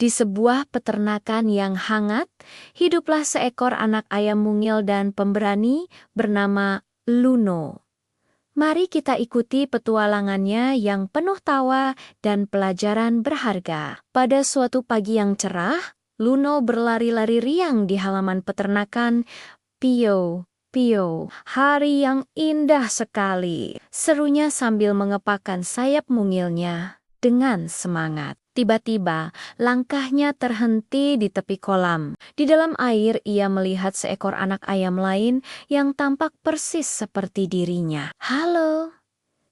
Di sebuah peternakan yang hangat, hiduplah seekor anak ayam mungil dan pemberani bernama Luno. Mari kita ikuti petualangannya yang penuh tawa dan pelajaran berharga. Pada suatu pagi yang cerah, Luno berlari-lari riang di halaman peternakan. Pio, Pio, hari yang indah sekali, serunya sambil mengepakkan sayap mungilnya dengan semangat. Tiba-tiba, langkahnya terhenti di tepi kolam. Di dalam air, ia melihat seekor anak ayam lain yang tampak persis seperti dirinya. "Halo,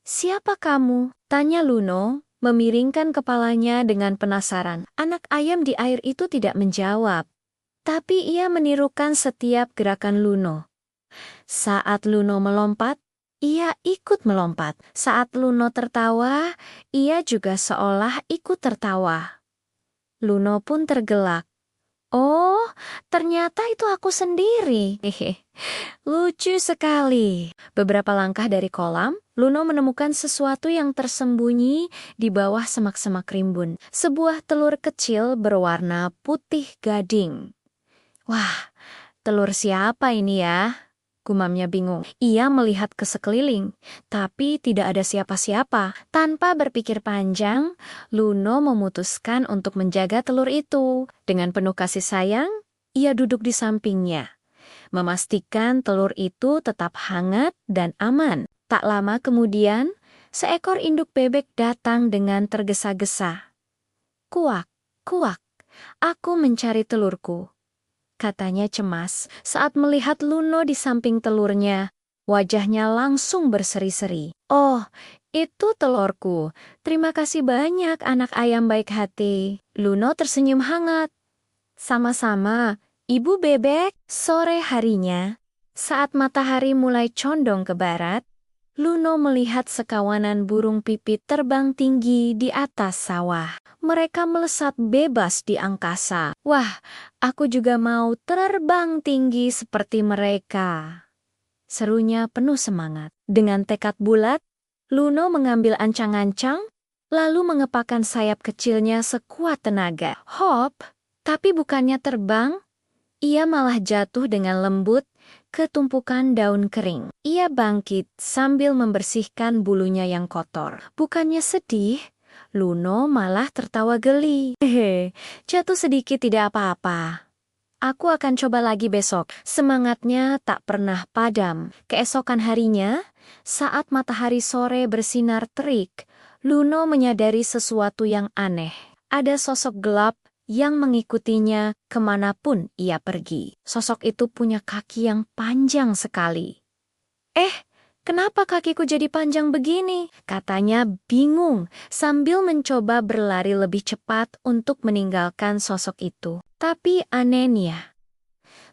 siapa kamu?" tanya Luno, memiringkan kepalanya dengan penasaran. Anak ayam di air itu tidak menjawab, tapi ia menirukan setiap gerakan Luno. Saat Luno melompat, ia ikut melompat. Saat Luno tertawa, ia juga seolah ikut tertawa. Luno pun tergelak. "Oh, ternyata itu aku sendiri." Hehe, lucu sekali. Beberapa langkah dari kolam, Luno menemukan sesuatu yang tersembunyi di bawah semak-semak rimbun. Sebuah telur kecil berwarna putih gading. "Wah, telur siapa ini ya?" gumamnya bingung. Ia melihat ke sekeliling, tapi tidak ada siapa-siapa. Tanpa berpikir panjang, Luno memutuskan untuk menjaga telur itu. Dengan penuh kasih sayang, ia duduk di sampingnya, memastikan telur itu tetap hangat dan aman. Tak lama kemudian, seekor induk bebek datang dengan tergesa-gesa. "Kuak, kuak, aku mencari telurku," katanya cemas saat melihat Luno di samping telurnya. Wajahnya langsung berseri-seri. "Oh, itu telurku. Terima kasih banyak, anak ayam baik hati." Luno tersenyum hangat. "Sama-sama, Ibu Bebek." Sore harinya, saat matahari mulai condong ke barat, Luno melihat sekawanan burung pipit terbang tinggi di atas sawah. Mereka melesat bebas di angkasa. "Wah, aku juga mau terbang tinggi seperti mereka," serunya penuh semangat. Dengan tekad bulat, Luno mengambil ancang-ancang, lalu mengepakkan sayap kecilnya sekuat tenaga. Hop, tapi bukannya terbang, ia malah jatuh dengan lembut ke tumpukan daun kering. Ia bangkit sambil membersihkan bulunya yang kotor. Bukannya sedih, Luno malah tertawa geli. "Hehe, jatuh sedikit tidak apa-apa. Aku akan coba lagi besok." Semangatnya tak pernah padam. Keesokan harinya, saat matahari sore bersinar terik, Luno menyadari sesuatu yang aneh. Ada sosok gelap yang mengikutinya kemanapun ia pergi. Sosok itu punya kaki yang panjang sekali. Kenapa kakiku jadi panjang begini?" katanya bingung sambil mencoba berlari lebih cepat untuk meninggalkan sosok itu. Tapi anehnya,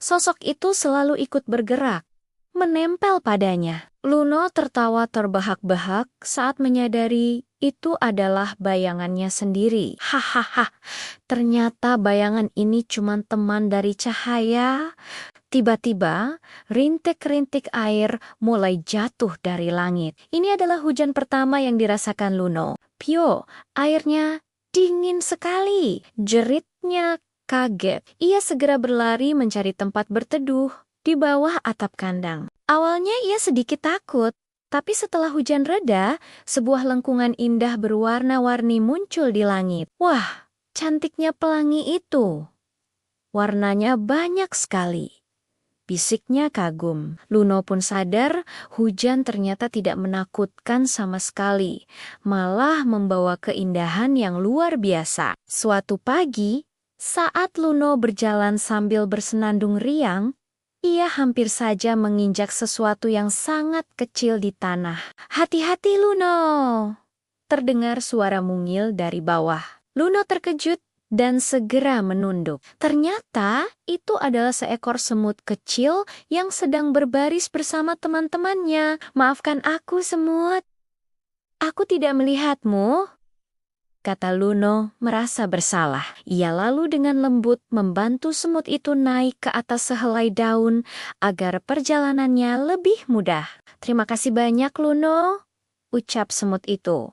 sosok itu selalu ikut bergerak, menempel padanya. Luno tertawa terbahak-bahak saat menyadari itu adalah bayangannya sendiri. Hahaha, ternyata bayangan ini cuma teman dari cahaya. Tiba-tiba, rintik-rintik air mulai jatuh dari langit. Ini adalah hujan pertama yang dirasakan Luno. "Pio, airnya dingin sekali," jeritnya kaget. Ia segera berlari mencari tempat berteduh di bawah atap kandang. Awalnya ia sedikit takut, tapi setelah hujan reda, sebuah lengkungan indah berwarna-warni muncul di langit. Wah, cantiknya pelangi itu. Warnanya banyak sekali. Bisiknya kagum. Luno pun sadar hujan ternyata tidak menakutkan sama sekali, malah membawa keindahan yang luar biasa. Suatu pagi, saat Luno berjalan sambil bersenandung riang, ia hampir saja menginjak sesuatu yang sangat kecil di tanah. "Hati-hati, Luno!" terdengar suara mungil dari bawah. Luno terkejut dan segera menunduk. Ternyata itu adalah seekor semut kecil yang sedang berbaris bersama teman-temannya. "Maafkan aku, semut. Aku tidak melihatmu," kata Luno merasa bersalah. Ia lalu dengan lembut membantu semut itu naik ke atas sehelai daun agar perjalanannya lebih mudah. "Terima kasih banyak, Luno," ucap semut itu.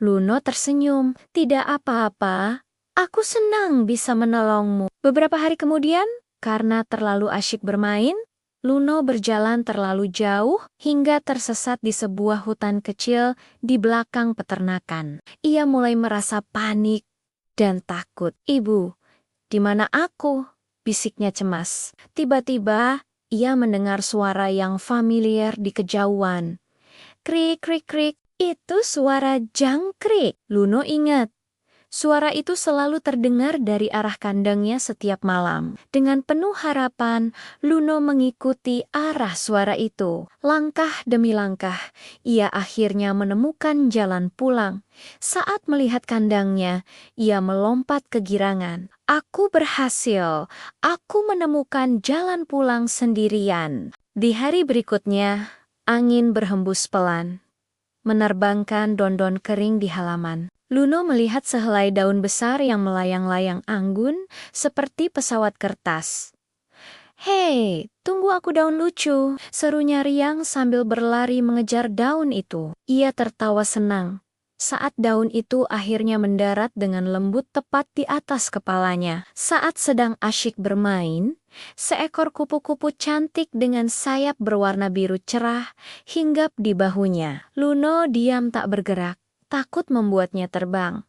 Luno tersenyum. "Tidak apa-apa. Aku senang bisa menolongmu. Beberapa hari kemudian, karena terlalu asyik bermain, Luno berjalan terlalu jauh hingga tersesat di sebuah hutan kecil di belakang peternakan. Ia mulai merasa panik dan takut. "Ibu, di mana aku?" bisiknya cemas. Tiba-tiba, ia mendengar suara yang familiar di kejauhan. Krik, krik, krik. Itu suara jangkrik. Luno ingat. Suara itu selalu terdengar dari arah kandangnya setiap malam. Dengan penuh harapan, Luno mengikuti arah suara itu. Langkah demi langkah, ia akhirnya menemukan jalan pulang. Saat melihat kandangnya, ia melompat kegirangan. "Aku berhasil. Aku menemukan jalan pulang sendirian." Di hari berikutnya, angin berhembus pelan, menerbangkan daun-daun kering di halaman. Luno melihat sehelai daun besar yang melayang-layang anggun seperti pesawat kertas. "Hei, tunggu aku daun lucu," serunya riang sambil berlari mengejar daun itu. Ia tertawa senang saat daun itu akhirnya mendarat dengan lembut tepat di atas kepalanya. Saat sedang asyik bermain, seekor kupu-kupu cantik dengan sayap berwarna biru cerah hinggap di bahunya. Luno diam tak bergerak, takut membuatnya terbang.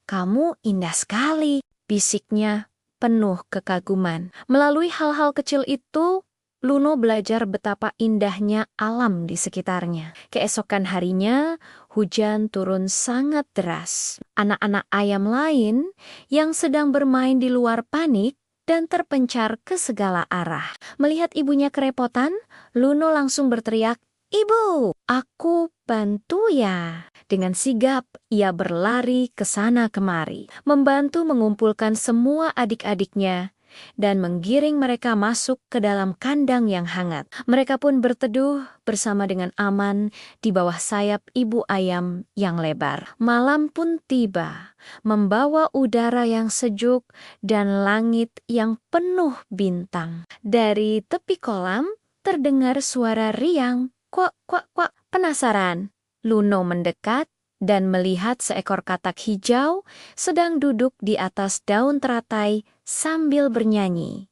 "Kamu indah sekali," bisiknya penuh kekaguman. Melalui hal-hal kecil itu, Luno belajar betapa indahnya alam di sekitarnya. Keesokan harinya, hujan turun sangat deras. Anak-anak ayam lain yang sedang bermain di luar panik dan terpencar ke segala arah. Melihat ibunya kerepotan, Luno langsung berteriak, "Ibu, aku bantu ya." Dengan sigap, ia berlari ke sana kemari, membantu mengumpulkan semua adik-adiknya dan menggiring mereka masuk ke dalam kandang yang hangat. Mereka pun berteduh bersama dengan aman di bawah sayap ibu ayam yang lebar. Malam pun tiba, membawa udara yang sejuk dan langit yang penuh bintang. Dari tepi kolam terdengar suara riang, "Kuak, kuak, kuak." Penasaran, Luno mendekat dan melihat seekor katak hijau sedang duduk di atas daun teratai sambil bernyanyi.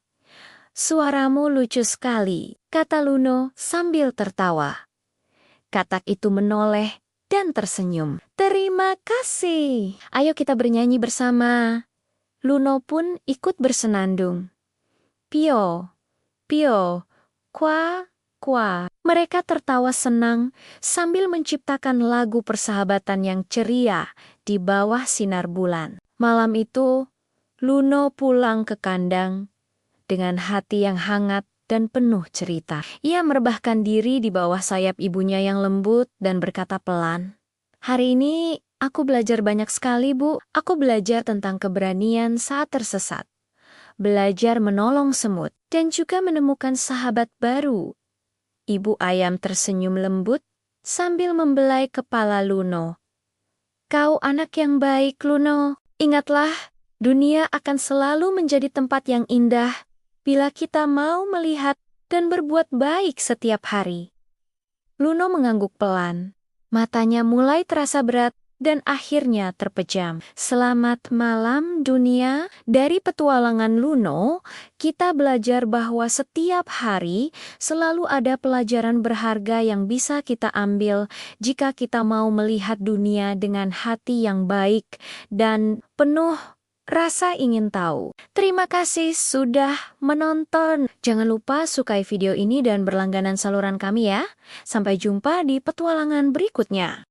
"Suaramu lucu sekali," kata Luno sambil tertawa. Katak itu menoleh dan tersenyum. "Terima kasih. Ayo kita bernyanyi bersama." Luno pun ikut bersenandung. "Pio, pio, kwa, kwa." Mereka tertawa senang sambil menciptakan lagu persahabatan yang ceria di bawah sinar bulan. Malam itu, Luno pulang ke kandang dengan hati yang hangat dan penuh cerita. Ia merebahkan diri di bawah sayap ibunya yang lembut dan berkata pelan, "Hari ini aku belajar banyak sekali, Bu. Aku belajar tentang keberanian saat tersesat, belajar menolong semut, dan juga menemukan sahabat baru." Ibu ayam tersenyum lembut sambil membelai kepala Luno. "Kau anak yang baik, Luno. Ingatlah, dunia akan selalu menjadi tempat yang indah bila kita mau melihat dan berbuat baik setiap hari." Luno mengangguk pelan. Matanya mulai terasa berat dan akhirnya terpejam. Selamat malam dunia. Dari petualangan Luno, kita belajar bahwa setiap hari selalu ada pelajaran berharga yang bisa kita ambil jika kita mau melihat dunia dengan hati yang baik dan penuh rasa ingin tahu. Terima kasih sudah menonton. Jangan lupa sukai video ini dan berlangganan saluran kami ya. Sampai jumpa di petualangan berikutnya.